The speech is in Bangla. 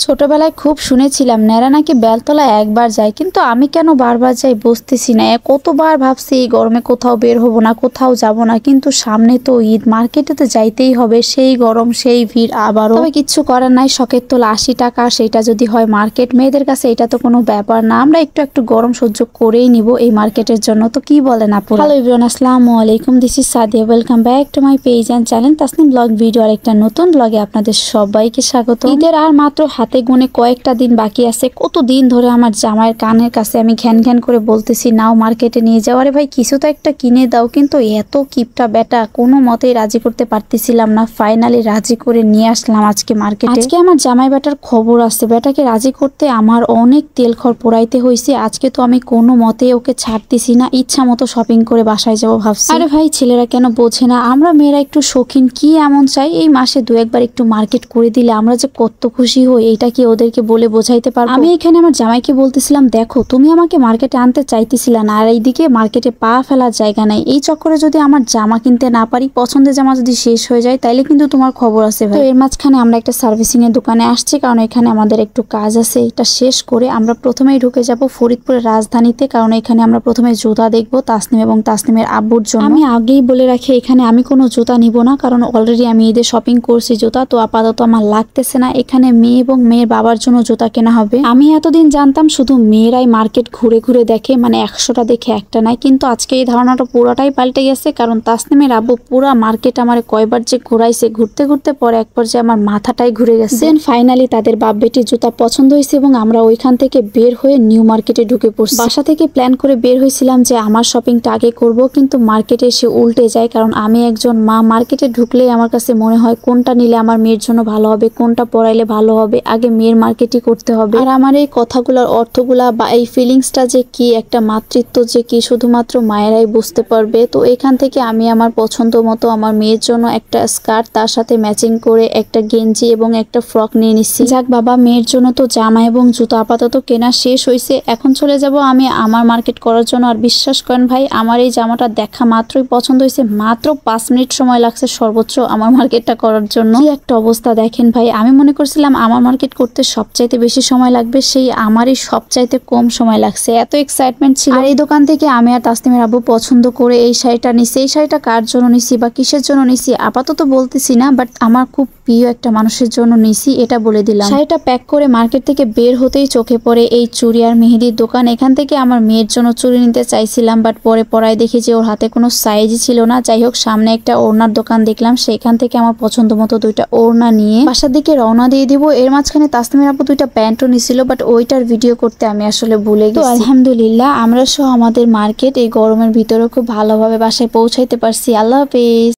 ছোটবেলায় খুব শুনেছিলাম ন্যাড়া নাকি বেলতলা একবার যায়, কিন্তু আমি কেন বারবার যাই বুঝতেছি না। কতবার ভাবছি এই গরমে কোথাও বের হব না, কোথাও যাব না, কিন্তু সামনে তো ঈদ, মার্কেটে তো যাইতেই হবে। সেই গরম, সেই ভিড় আবারও। তবে কিচ্ছু করার নাই, শখের তোলা 80 টাকা, সেটা যদি হয় মার্কেট। মেয়েদের কাছে এটা তো কোনো ব্যাপার না, আমরা একটু একটু গরম সহ্য করেই নিব এই মার্কেটের জন্য। তো কি বলেন আপুরা? হ্যালো এভরিওয়ান, আসসালামু আলাইকুম, this is Sadia, welcome back to my page and channel Tasnim blog video. আর একটা নতুন ব্লগে আপনাদের সবাইকে স্বাগত। ঈদের আর মাত্র হাতে গুনে কয়েকটা দিন বাকি আছে। কতদিন ধরে আমার জামাইয়ের কানের কাছে আমি ঘ্যান ঘ্যান করে বলতেছি নাও মার্কেটে নিয়ে যাও, আরে ভাই কিছু তো একটা কিনে দাও, কিন্তু এত কিপটা বেটা, কোনো মতেই রাজি করতে পারতেছিলাম না। ফাইনালি রাজি করে নিয়ে আসলাম আজকে মার্কেটে। আজকে আমার জামাই বেটার খবর আছে, বেটাকে রাজি করতে আমার অনেক তেল খড় পোড়াইতে হয়েছে। আজকে তো আমি কোনো মতে ওকে ছাড়তেছি না, ইচ্ছা মতো শপিং করে বাসায় যাবো ভাবছি। আরে ভাই ছেলেরা কেন বোঝে না, আমরা মেয়েরা একটু শৌখিন, কি এমন চাই এই মাসে দু একবার একটু মার্কেট করে দিলে আমরা যে কত খুশি হই, এটা কি ওদেরকে বলে বোঝাইতে পারবো? আমি এখানে আমার জামাইকে বলতেছিলাম, দেখো তুমি আমাকে মার্কেটে আনতে চাইতেছিলা না, আর এইদিকে মার্কেটে পা ফেলার জায়গা নাই। এই চক্করে যদি আমার জামা কিনতে না পারি, পছন্দের জামা যদি শেষ হয়ে যায়, তাইলে কিন্তু তোমার খবর আছে ভাই। তো এর মাঝখানে আমরা একটা সার্ভিসিং এর দোকানে আসছি, কারণ এখানে আমাদের একটু কাজ আছে। এটা শেষ করে আমরা প্রথমেই ঢুকে যাব ফরিদপুরের রাজধানীতে, কারণ এখানে আমরা প্রথমে জুতা দেখবো তাসনিম এবং তাসনিমের আব্বুর জন্য। আমি আগেই বলে রাখি, এখানে আমি কোনো জুতা নিব না, কারণ অলরেডি আমি ঈদে শপিং করছি জুতা, তো আপাতত আমার লাগতেছে না। এখানে মেয়ে এবং মেয়ের বাবার জন্য জুতা কেনা হবে। আমি এতদিন জানতাম শুধু মেয়েরাই মার্কেট ঘুরে ঘুরে দেখে, মানে 100টা দেখে একটা নাই, কিন্তু আজকে এই ধারণাটা পুরোটাই পাল্টে গেছে। কারণ তাসনিমের আব্বু পুরা মার্কেট আমার কয়বার যে ঘুরাইছে, ঘুরতে ঘুরতে পরে এক পর্যায়ে আমার মাথাটাই ঘুরে গেছে। দেন ফাইনালি তাদের বাপ বেটির জুতা পছন্দ হয়েছে এবং আমরা ওইখান থেকে বের হয়ে নিউ মার্কেটে ঢুকে পড়ছি। বাসা থেকে প্ল্যান করে বের হয়েছিলাম যে আমার শপিংটা আগে করব, কিন্তু মার্কেটে এসে উল্টে যায়। কারণ আমি একজন মা, মার্কেটে ঢুকলেই আমার কাছে মনে হয় কোনটা নিলে আমার মেয়ের জন্য ভালো হবে, কোনটা পরাইলে ভালো হবে, আগে মেয়ের মার্কেটই করতে হবে। আর আমার এই কথাগুলোর অর্থগুলা বা এই ফিলিংসটা যে কি, একটা মাতৃত্ব যে কি, শুধুমাত্র মায়েরাই বুঝতে পারবে। তো এখান থেকে আমি আমার পছন্দ মতো আমার মেয়ের জন্য একটা স্কার্ট, তার সাথে ম্যাচিং করে একটা গেঞ্জি এবং একটা ফ্রক নিয়ে নিচ্ছি। যাক বাবা, মেয়ের জন্য তো জামা এবং জুতো আপাতত কেনা শেষ হয়েছে। এখন চলে যাব আমি আমার মার্কেট করার জন্য। আর বিশ্বাস করেন ভাই, আমার এই জামাটা দেখা মাত্রই পছন্দ হয়েছে। মাত্র 5 মিনিট সময় লাগছে সর্বোচ্চ আমার মার্কেটটা করার জন্য। কি একটা অবস্থা দেখেন ভাই, আমি মনে করছিলাম আমার মার্কেট করতে সবচাইতে বেশি সময় লাগবে, সেই আমারই সবচাইতে কম সময় লাগছে। এত এক্সাইটমেন্ট ছিল। আর এই দোকান থেকে আমি আর তাসনিমের আব্বু পছন্দ করে এই শাড়িটা নিছি। এই শাড়িটা কার জন্য নিছি বা কিসের জন্য নিছি আপাতত বলতেছি না, বাট আমার খুব প্রিয় একটা মানুষের জন্য নিছি, এটা বলে দিলাম। শাড়িটা প্যাক করে মার্কেট থেকে বের হতেই চোখে পড়ে এই চুড়ি আর মেহেদির দোকান। এখান থেকে আমার মেয়ের জন্য চুড়ি নিতে চাইছিলাম, বাট পরে পরায় দেখি যে ওর হাতে কোনো সাইজই ছিল না। যাই হোক, সামনে একটা ওড়নার দোকান দেখলাম, সেখান থেকে আমার পছন্দ মতো দুইটা ওড়না নিয়ে বাসার দিকে রওনা দিয়ে দিব। এর মাঝখানে তাসনিমের আপু দুইটা প্যান্টও নিছিল, বাট ওইটার ভিডিও করতে আমি আসলে ভুলে গেছি। তো আলহামদুলিল্লাহ আমরা সহ আমাদের মার্কেট এই গরমের ভিতরে খুব ভালোভাবে বাসায় পৌঁছাইতে পারছি। আল্লাহ হাফেজ।